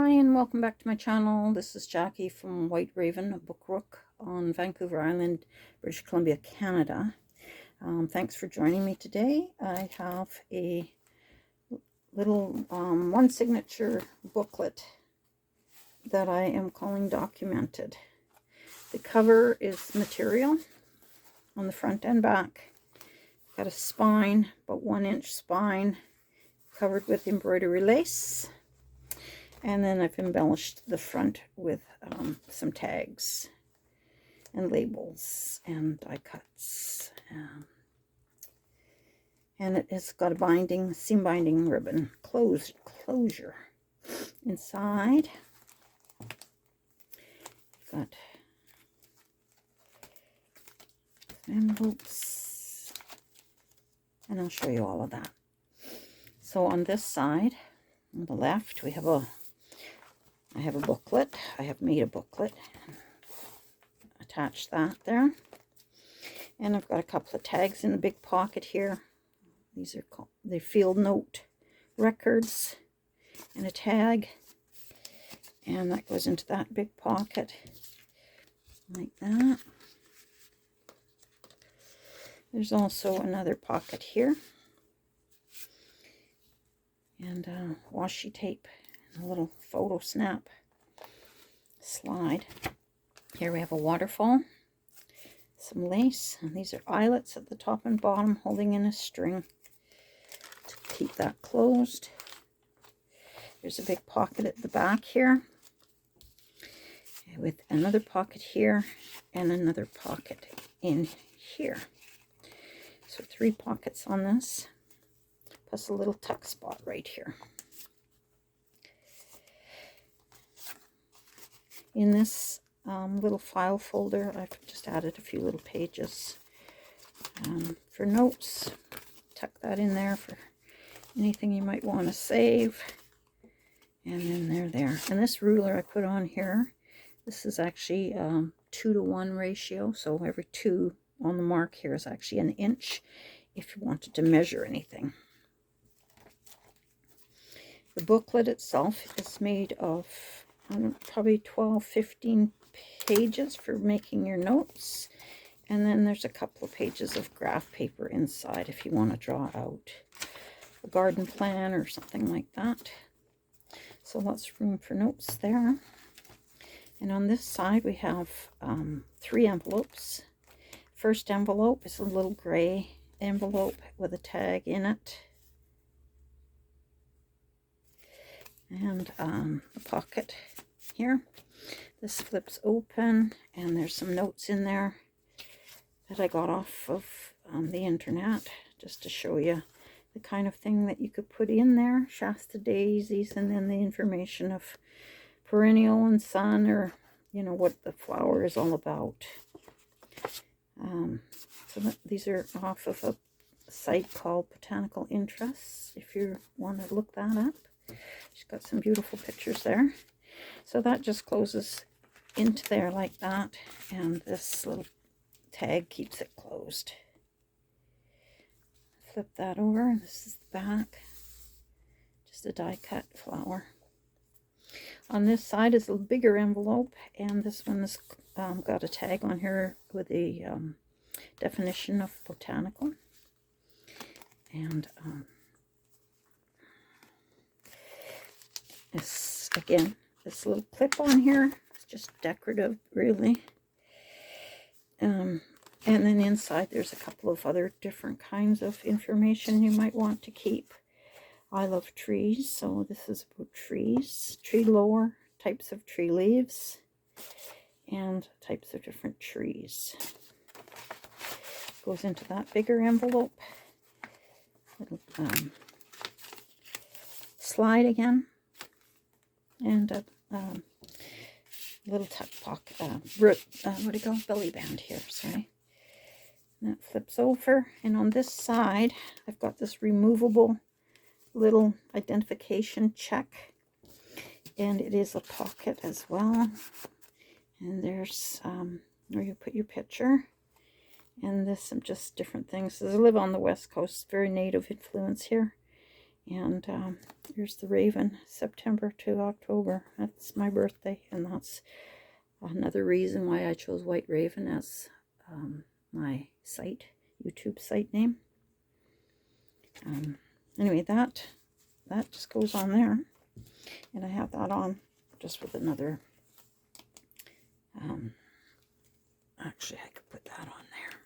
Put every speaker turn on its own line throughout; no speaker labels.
Hi and welcome back to my channel. This is Jackie from White Raven, a book rook on Vancouver Island, British Columbia, Canada. Thanks for joining me today. I have a little one signature booklet that I am calling Documented. The cover is material on the front and back. Got a spine, about 1 inch spine, covered with embroidery lace. And then I've embellished the front with some tags and labels and die cuts. And it has got a binding, seam binding ribbon closure. Inside, got envelopes, and I'll show you all of that. So on this side, on the left, I have a booklet. I have made a booklet. Attach that there. And I've got a couple of tags in the big pocket here. These are called the field note records, and a tag. And that goes into that big pocket like that. There's also another pocket here. And washi tape. A little photo snap slide. Here we have a waterfall, some lace, and these are eyelets at the top and bottom holding in a string to keep that closed. There's a big pocket at the back here with another pocket here and another pocket in here. So 3 pockets on this, plus a little tuck spot right here. In this little file folder, I've just added a few little pages for notes. Tuck that in there for anything you might want to save. And then they're there. And this ruler I put on here, this is actually 2-to-1 ratio. So every 2 on the mark here is actually 1 inch if you wanted to measure anything. The booklet itself is made of probably 12-15 pages for making your notes, and then there's a couple of pages of graph paper inside if you want to draw out a garden plan or something like that. So lots of room for notes there. And on this side we have 3 envelopes. First envelope is a little gray envelope with a tag in it, and a pocket here. This flips open, and there's some notes in there that I got off of the internet, just to show you the kind of thing that you could put in there. Shasta daisies, and then the information of perennial and sun, or you know what the flower is all about. These are off of a site called Botanical Interests, if you want to look that up. She's got some beautiful pictures there. So that just closes into there like that, and this little tag keeps it closed. Flip that over. This is the back. Just a die cut flower. On this side is a bigger envelope, and this one has got a tag on here with a definition of botanical. And this, again, this little clip on here, it's just decorative, really. And then inside there's a couple of other different kinds of information you might want to keep. I love trees, so this is about trees, tree lore, types of tree leaves, and types of different trees. Goes into that bigger envelope. Little slide again, and a little tuck pocket, what do you call belly band here, sorry. And that flips over, and on this side I've got this removable little identification check, and it is a pocket as well. And there's where you put your picture, and this some just different things. So I live on the West Coast, very native influence here. And here's the raven, September to October. That's my birthday, and that's another reason why I chose White Raven as my site, YouTube site name. Anyway, that just goes on there, and I have that on just with another. Actually, I could put that on there.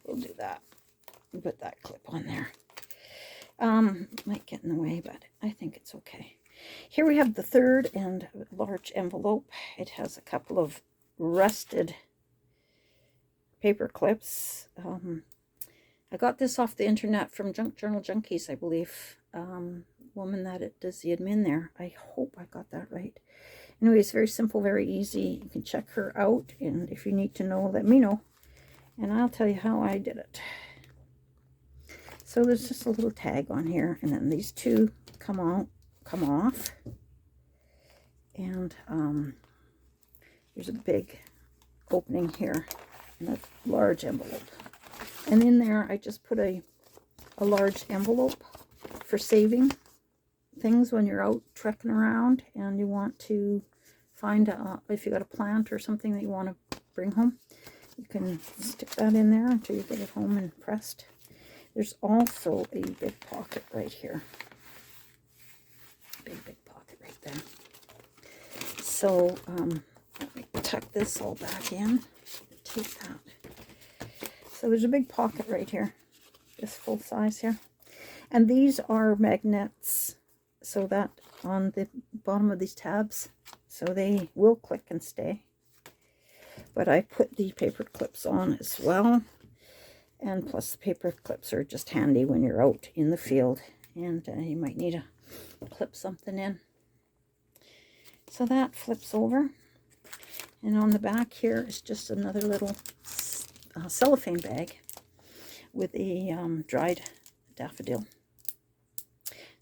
We'll do that. Put that clip on there. Might get in the way, but I think it's okay. Here we have the third and large envelope. It has a couple of rusted paper clips. I got this off the internet from Junk Journal Junkies, I believe. Woman that does the admin there. I hope I got that right. Anyway, it's very simple, very easy. You can check her out, and if you need to know, let me know, and I'll tell you how I did it. So there's just a little tag on here, and then these two come off, and there's a big opening here in a large envelope, and in there I just put a large envelope for saving things when you're out trekking around and you want to find if you got a plant or something that you want to bring home. You can stick that in there until you get it home and pressed. There's also a big pocket right here. Big pocket right there. So let me tuck this all back in. Take that. So there's a big pocket right here. Just full size here. And these are magnets, so that on the bottom of these tabs, so they will click and stay. But I put the paper clips on as well, and plus the paper clips are just handy when you're out in the field and you might need to clip something in. So that flips over, and on the back here is just another little cellophane bag with a dried daffodil.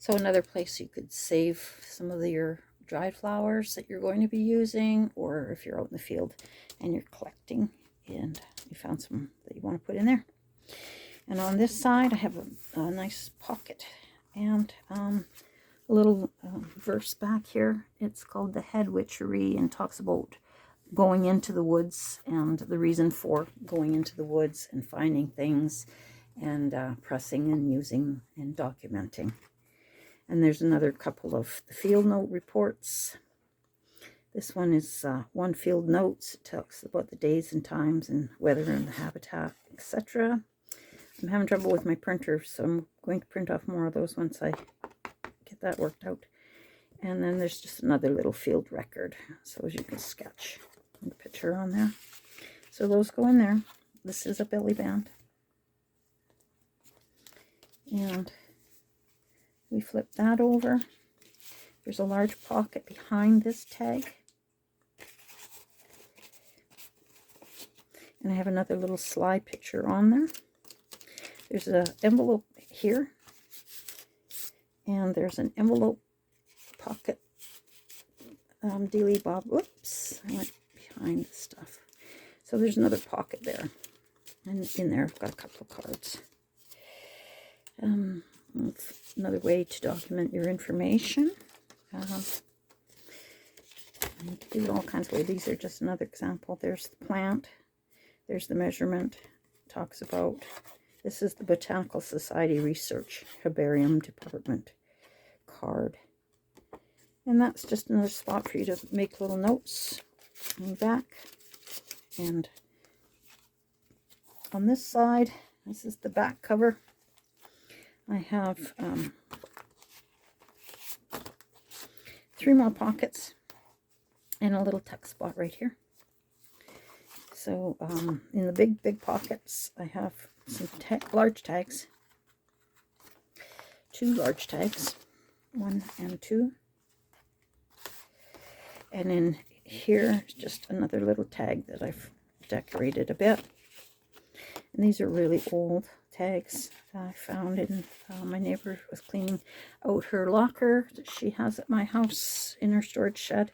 So another place you could save some of your dried flowers that you're going to be using, or if you're out in the field and you're collecting and you found some that you want to put in there. And on this side I have a nice pocket and a little verse back here. It's called The Head Witchery and talks about going into the woods and the reason for going into the woods and finding things and pressing and using and documenting. And there's another couple of the field note reports. This one is one field notes. It talks about the days and times and weather and the habitat, etc. I'm having trouble with my printer, so I'm going to print off more of those once I get that worked out. And then there's just another little field record, so as you can sketch the picture on there. So those go in there. This is a belly band. And we flip that over. There's a large pocket behind this tag. And I have another little slide picture on there. There's an envelope here. And there's an envelope pocket dealy bob. Whoops, I went behind the stuff. So there's another pocket there. And in there I've got a couple of cards. It's another way to document your information. You can do it all kinds of ways. These are just another example. There's the plant. There's the measurement. It talks about, this is the Botanical Society Research Herbarium Department card. And that's just another spot for you to make little notes on the back. And on this side, this is the back cover. I have 3 more pockets and a little tuck spot right here. So in the big pockets, I have some large tags, 2 large tags, 1 and 2. And in here is just another little tag that I've decorated a bit. And these are really old tags I found in my neighbor was cleaning out her locker that she has at my house in her storage shed,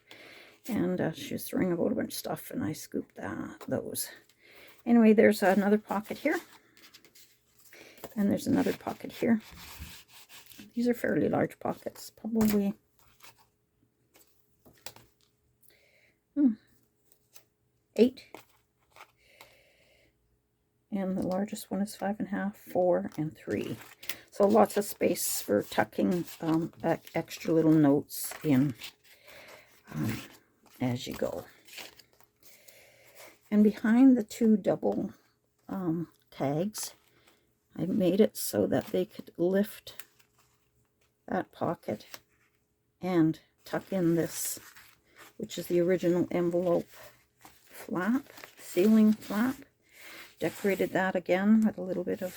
and she was throwing out a bunch of stuff, and I scooped those. Anyway, there's another pocket here, and there's another pocket here. These are fairly large pockets, probably 8. And the largest one is 5.5, 4, and 3. So lots of space for tucking extra little notes in as you go. And behind the 2 double tags, I made it so that they could lift that pocket and tuck in this, which is the original envelope flap, sealing flap. Decorated that again with a little bit of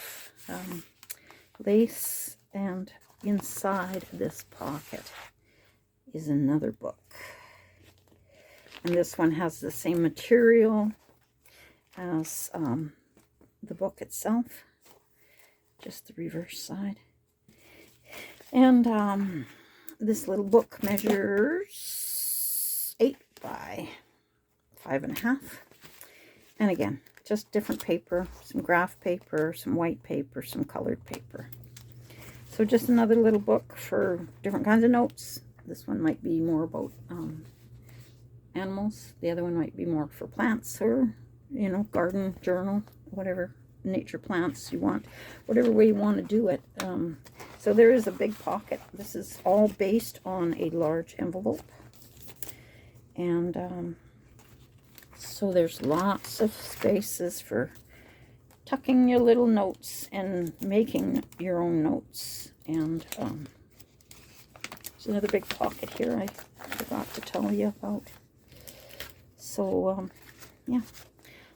lace, and inside this pocket is another book. And this one has the same material as the book itself, just the reverse side. And this little book measures 8 by 5.5. And again, just different paper, some graph paper, some white paper, some colored paper. So just another little book for different kinds of notes. This one might be more about animals. The other one might be more for plants, or, you know, garden journal, whatever nature plants you want, whatever way you want to do it. So there is a big pocket. This is all based on a large envelope. And so there's lots of spaces for tucking your little notes and making your own notes. And there's another big pocket here I forgot to tell you about. So yeah,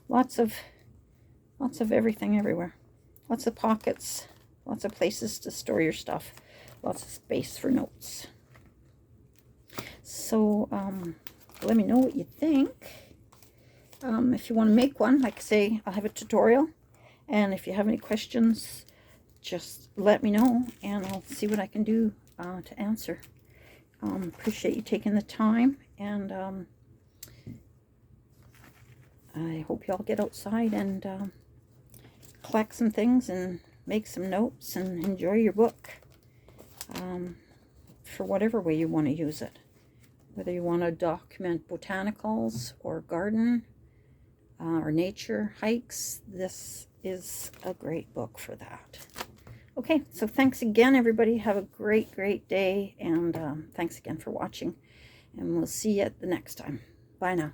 lots of everything everywhere. Lots of pockets, lots of places to store your stuff, lots of space for notes. So let me know what you think. If you want to make one, like I say, I'll have a tutorial. And if you have any questions, just let me know, and I'll see what I can do to answer. Appreciate you taking the time, and I hope you all get outside and collect some things and make some notes and enjoy your book for whatever way you want to use it. Whether you want to document botanicals or garden or nature hikes, this is a great book for that. Okay, so thanks again, everybody. Have a great, great day, and thanks again for watching, and we'll see you at the next time. Bye now.